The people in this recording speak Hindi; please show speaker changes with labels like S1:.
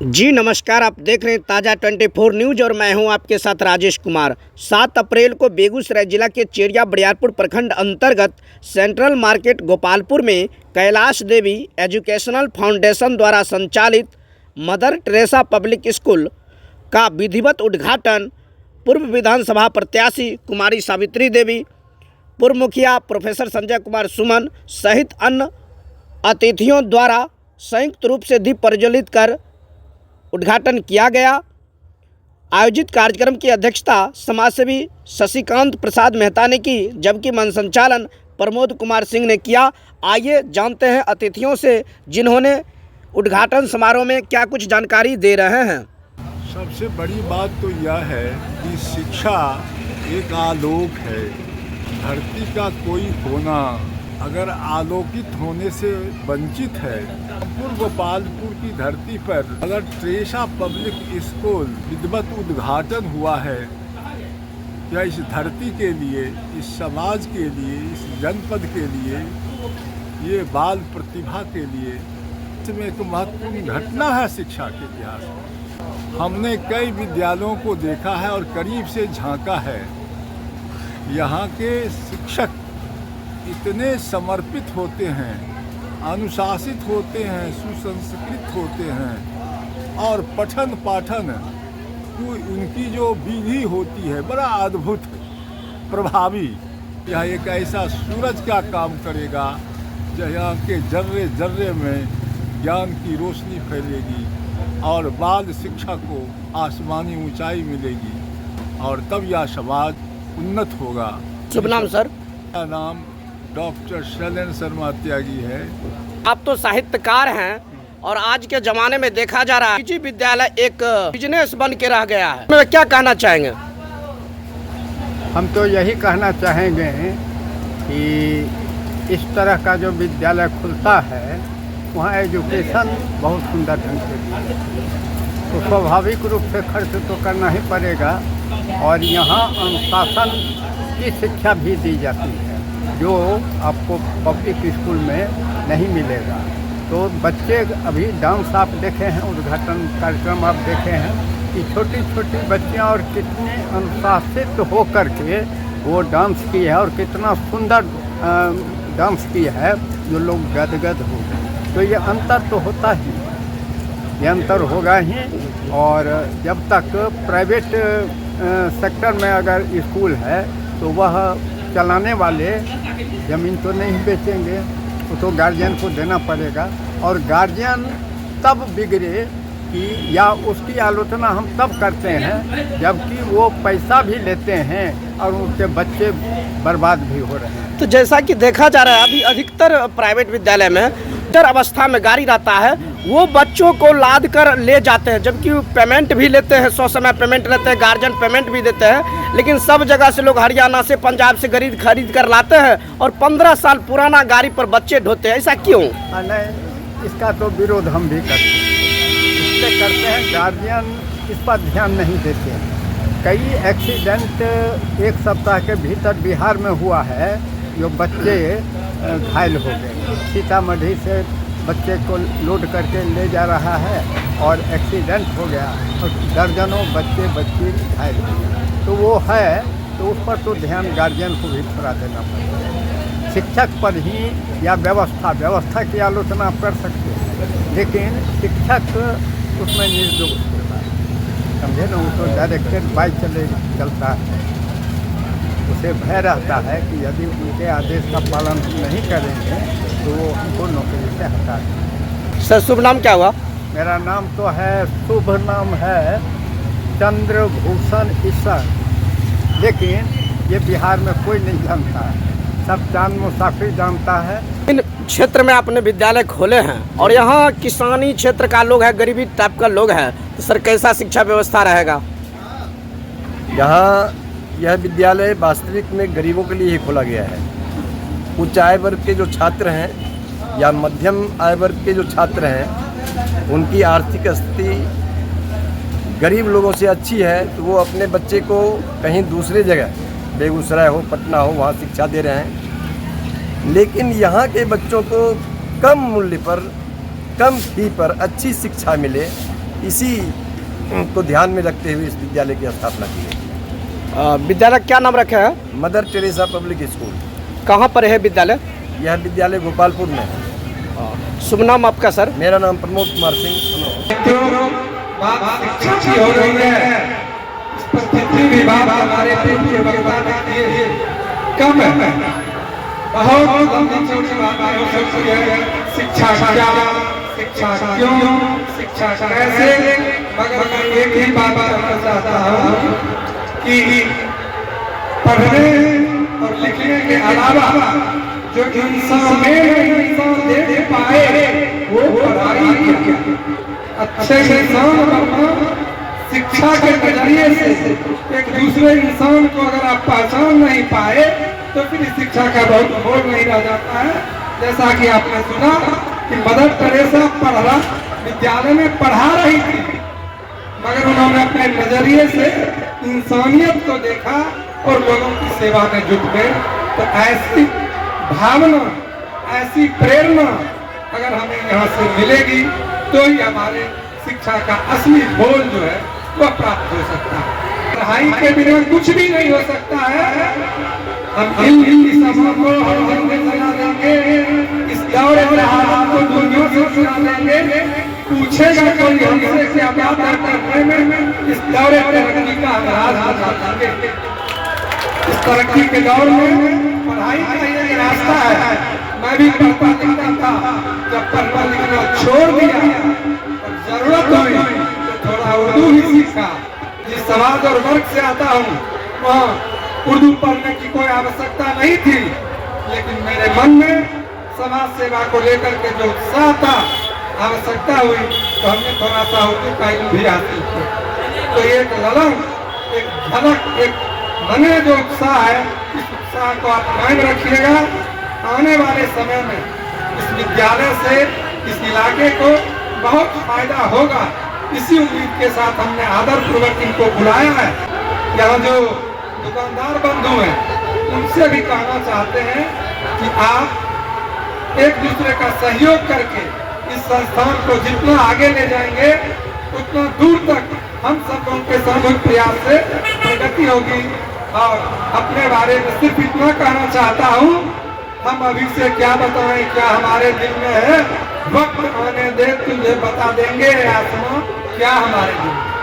S1: जी नमस्कार, आप देख रहे हैं ताज़ा 24 न्यूज़ और मैं हूं आपके साथ राजेश कुमार। 7 अप्रैल को बेगूसराय जिला के चेरिया बरियारपुर प्रखंड अंतर्गत सेंट्रल मार्केट गोपालपुर में कैलाश देवी एजुकेशनल फाउंडेशन द्वारा संचालित मदर टेरेसा पब्लिक स्कूल का विधिवत उद्घाटन पूर्व विधानसभा प्रत्याशी कुमारी सावित्री देवी, पूर्व मुखिया प्रोफेसर संजय कुमार सुमन सहित अन्य अतिथियों द्वारा संयुक्त रूप से दीप प्रज्वलित कर उद्घाटन किया गया। आयोजित कार्यक्रम की अध्यक्षता समाजसेवी शशिकांत प्रसाद मेहता ने की, जबकि मंच संचालन प्रमोद कुमार सिंह ने किया। आइए जानते हैं अतिथियों से जिन्होंने उद्घाटन समारोह में क्या कुछ जानकारी दे रहे हैं।
S2: सबसे बड़ी बात तो यह है कि शिक्षा एक आलोक है। धरती का कोई कोना अगर आलोकित होने से वंचित है, पूर्व गोपालपुर की धरती पर अगर टेरेसा पब्लिक स्कूल विधिवत उद्घाटन हुआ है, या इस धरती के लिए, इस समाज के लिए, इस जनपद के लिए, ये बाल प्रतिभा के लिए, इसमें एक महत्वपूर्ण घटना है शिक्षा के इतिहास में। हमने कई विद्यालयों को देखा है और करीब से झांका है। यहाँ के शिक्षक इतने समर्पित होते हैं, अनुशासित होते हैं, सुसंस्कृत होते हैं और पठन पाठन उनकी जो विधि होती है बड़ा अद्भुत प्रभावी। यह एक ऐसा सूरज का काम करेगा जहाँ के जर्रे जर्रे में ज्ञान की रोशनी फैलेगी और बाल शिक्षा को आसमानी ऊंचाई मिलेगी और तब यह समाज उन्नत होगा।
S1: शुभ नाम सर?
S2: मेरा नाम डॉक्टर शैलेंद्र शर्मा त्यागी है।
S1: आप तो साहित्यकार हैं और आज के ज़माने में देखा जा रहा है निजी विद्यालय एक बिजनेस बन के रह गया है। मैं क्या कहना चाहेंगे?
S3: हम तो यही कहना चाहेंगे कि इस तरह का जो विद्यालय खुलता है वहाँ एजुकेशन बहुत सुंदर ढंग से दी, तो स्वाभाविक रूप से खर्च तो करना ही पड़ेगा और यहाँ अनुशासन की शिक्षा भी दी जाती है जो आपको पब्लिक स्कूल में नहीं मिलेगा। तो बच्चे अभी डांस आप देखे हैं, उद्घाटन कार्यक्रम आप देखे हैं कि छोटी छोटी बच्चियाँ और कितने अनुशासित हो कर के वो डांस की है और कितना सुंदर डांस की है, जो लोग गदगद हो गए। तो ये अंतर तो होता ही, ये अंतर होगा ही। और जब तक प्राइवेट सेक्टर में अगर स्कूल है तो वह चलाने वाले ज़मीन तो नहीं बेचेंगे, वो तो गार्जियन को देना पड़ेगा। और गार्जियन तब बिगड़े कि या उसकी आलोचना हम तब करते हैं जबकि वो पैसा भी लेते हैं और उनके बच्चे बर्बाद भी हो रहे हैं।
S1: तो जैसा कि देखा जा रहा है अभी अधिकतर प्राइवेट विद्यालय में अवस्था में गाड़ी रहता है, वो बच्चों को लाद कर ले जाते हैं, जबकि पेमेंट भी लेते हैं, 100 समय पेमेंट लेते हैं, गार्जियन पेमेंट भी देते हैं। लेकिन सब जगह से लोग हरियाणा से पंजाब से खरीद कर लाते हैं और 15 साल पुराना गाड़ी पर बच्चे ढोते हैं। ऐसा क्यों?
S3: नहीं, इसका तो विरोध हम भी करते हैं। गार्जियन इस पर ध्यान नहीं देते हैं। कई एक्सीडेंट एक सप्ताह के भीतर बिहार में हुआ है, जो बच्चे घायल हो गए। सीतामढ़ी से बच्चे को लोड करके ले जा रहा है और एक्सीडेंट हो गया और दर्जनों बच्चे घायल हो गए। तो वो है, तो उस पर तो ध्यान गार्जियन को भी थोड़ा देना पड़ेगा। शिक्षक पर ही या व्यवस्था की आलोचना आप कर सकते हैं, लेकिन शिक्षक उसमें निर्दोष होता है, समझे ना। वो तो डायरेक्टेड बाई चलता है, उसे भय रहता है कि यदि उनके आदेश का पालन नहीं करेंगे तो वो हमको नौकरी से हटा देंगे।
S1: सर शुभ नाम क्या हुआ?
S3: मेरा नाम तो है, शुभ नाम है चंद्रभूषण ईश्वर, लेकिन ये बिहार में कोई नहीं जानता है, सब चांद मुसाफिर जानता है।
S1: इन क्षेत्र में आपने विद्यालय खोले हैं और यहाँ किसानी क्षेत्र का लोग है, गरीबी टाइप का लोग है, तो सर कैसा शिक्षा व्यवस्था रहेगा?
S4: यहाँ यह विद्यालय वास्तविक में गरीबों के लिए ही खोला गया है। उच्च आय वर्ग के जो छात्र हैं या मध्यम आय वर्ग के जो छात्र हैं, उनकी आर्थिक स्थिति गरीब लोगों से अच्छी है, तो वो अपने बच्चे को कहीं दूसरे जगह, बेगूसराय हो, पटना हो, वहाँ शिक्षा दे रहे हैं। लेकिन यहाँ के बच्चों को कम मूल्य पर, कम फी पर अच्छी शिक्षा मिले, इसी को ध्यान में रखते हुए इस विद्यालय की स्थापना की गई।
S1: विद्यालय क्या नाम रखा है?
S4: Mother Teresa public school.
S1: कहाँ पर है विद्यालय?
S4: यह विद्यालय गोपालपुर में है।
S1: शुभ नाम आपका सर?
S4: मेरा नाम प्रमोद कुमार सिंह।
S5: बात शिक्षा की हो रही है, इस पर जितनी भी बात हमारे पूर्व वक्ता ने की है कम है। बहुत लंबी चौड़ी बातें हो सकती है, शिक्षा क्या, शिक्षा क्यों, शिक्षा कैसे, मगर मैं एक ही बात कहना चाहता हूँ कि पढ़ने और लिखने के अलावा जो इंसान दे पाए वो पढ़ाई किया। अच्छे इंसान बनना शिक्षा के नजरिए से एक दूसरे इंसान को अगर आप पहचान नहीं पाए तो फिर शिक्षा का बहुत मोल नहीं रह जाता है। जैसा कि आपने सुना कि मदर टेरेसा विद्यालय में पढ़ा रही थी, मगर उन्होंने अपने नजरिए से इंसानियत को देखा और लोगों की सेवा में जुट गए। तो ऐसी भावना, ऐसी प्रेरणा अगर हमें यहाँ से मिलेगी तो ही हमारे शिक्षा का असली बोल जो है वह प्राप्त हो सकता है। पढ़ाई के बिना कुछ भी नहीं हो सकता है। हम हिंदी सभा को चला देंगे, इस दौरे को दुनिया से चला देंगे, पूछेगा कोई हमसे क्या बात करने में इस दौरे तरक्की का आगाज बता देंगे। इस तरक्की के दौर में पढ़ाई का एक रास्ता है। मैं भी पढ़ता लिखता था, जब पढ़ना लिखना छोड़ दिया और जरूरत हुई तो थोड़ा उर्दू ही सीखा। जिस समाज और वर्ग से आता हूँ वहाँ उर्दू पढ़ने की कोई आवश्यकता नहीं थी, लेकिन मेरे मन में समाज सेवा को लेकर के जो उत्साह था, आवश्यकता हुई तो हमने थोड़ा सा उर्दू का इल्म भी हासिल किया। तो एक ललक, एक झलक, एक मन में जो उत्साह है, इस उत्साह को आप कायम रखिएगा। आने वाले समय में इस विद्यालय से इस इलाके को बहुत फायदा होगा। इसी उम्मीद के साथ हमने आदरपूर्वक इनको बुलाया है। यहाँ जो दुकानदार बंधु हैं उनसे भी कहना चाहते हैं कि आप एक दूसरे का सहयोग करके इस संस्थान को जितना आगे ले जाएंगे उतना दूर तक हम सब लोगों के सामूहिक प्रयास से प्रगति होगी। और अपने बारे में सिर्फ इतना कहना चाहता हूँ, हम अभी से क्या बताएं, क्या हमारे दिल में है, वक्त आने दे तुझे बता देंगे आसमां क्या हमारे दिल में।